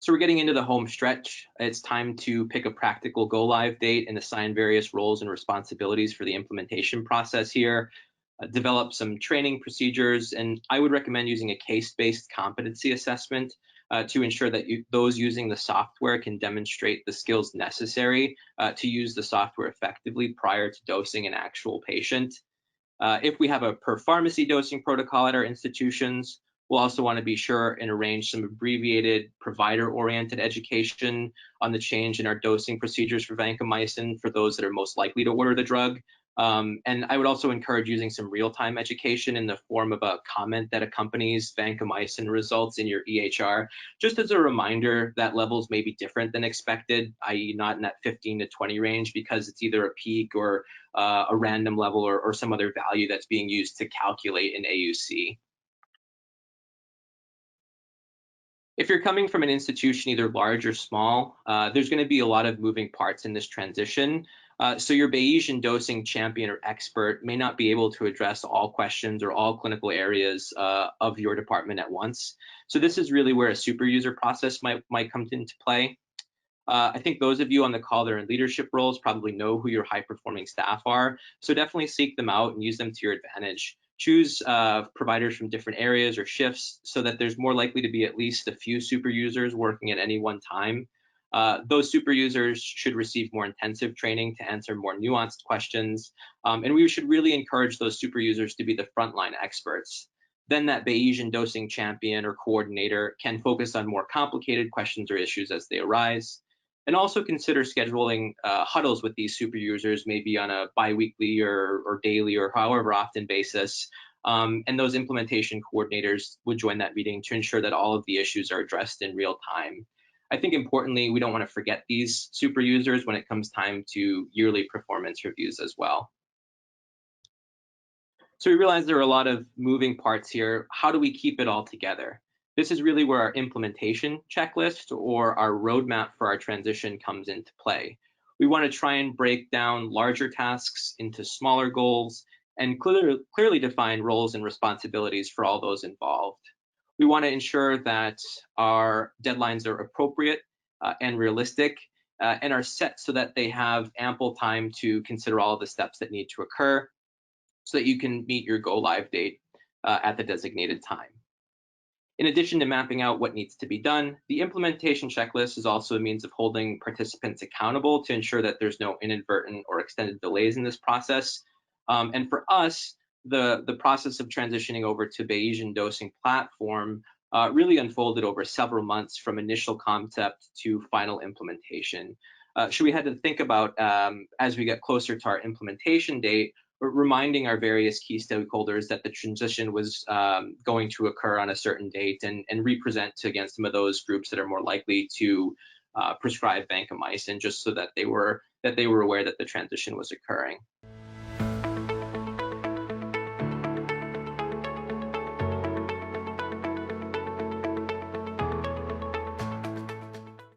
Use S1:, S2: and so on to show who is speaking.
S1: So we're getting into the home stretch. It's time to pick a practical go live date and assign various roles and responsibilities for the implementation process here. Develop some training procedures, and I would recommend using a case-based competency assessment to ensure that those using the software can demonstrate the skills necessary to use the software effectively prior to dosing an actual patient. If we have a per pharmacy dosing protocol at our institutions, we'll also want to be sure and arrange some abbreviated provider-oriented education on the change in our dosing procedures for vancomycin for those that are most likely to order the drug. And I would also encourage using some real-time education in the form of a comment that accompanies vancomycin results in your EHR, just as a reminder that levels may be different than expected, i.e. not in that 15 to 20 range, because it's either a peak or a random level or some other value that's being used to calculate an AUC. If you're coming from an institution, either large or small, there's going to be a lot of moving parts in this transition. So your Bayesian dosing champion or expert may not be able to address all questions or all clinical areas of your department at once. So this is really where a super user process might come into play. I think those of you on the call that are in leadership roles probably know who your high-performing staff are. So definitely seek them out and use them to your advantage. Choose providers from different areas or shifts so that there's more likely to be at least a few super users working at any one time. Those super users should receive more intensive training to answer more nuanced questions. And we should really encourage those super users to be the frontline experts. Then that Bayesian dosing champion or coordinator can focus on more complicated questions or issues as they arise. And also consider scheduling huddles with these super users, maybe on a biweekly or daily or however often basis. And those implementation coordinators would join that meeting to ensure that all of the issues are addressed in real time. I think importantly, we don't want to forget these super users when it comes time to yearly performance reviews as well. So we realize there are a lot of moving parts here. How do we keep it all together? This is really where our implementation checklist or our roadmap for our transition comes into play. We want to try and break down larger tasks into smaller goals and clearly define roles and responsibilities for all those involved. We want to ensure that our deadlines are appropriate and realistic and are set so that they have ample time to consider all of the steps that need to occur so that you can meet your go live date at the designated time. In addition to mapping out what needs to be done, the implementation checklist is also a means of holding participants accountable to ensure that there's no inadvertent or extended delays in this process. And for us, the process of transitioning over to Bayesian dosing platform really unfolded over several months from initial concept to final implementation. So we had to think about, as we get closer to our implementation date, reminding our various key stakeholders that the transition was going to occur on a certain date and represent against some of those groups that are more likely to prescribe vancomycin, just so that they were aware that the transition was occurring.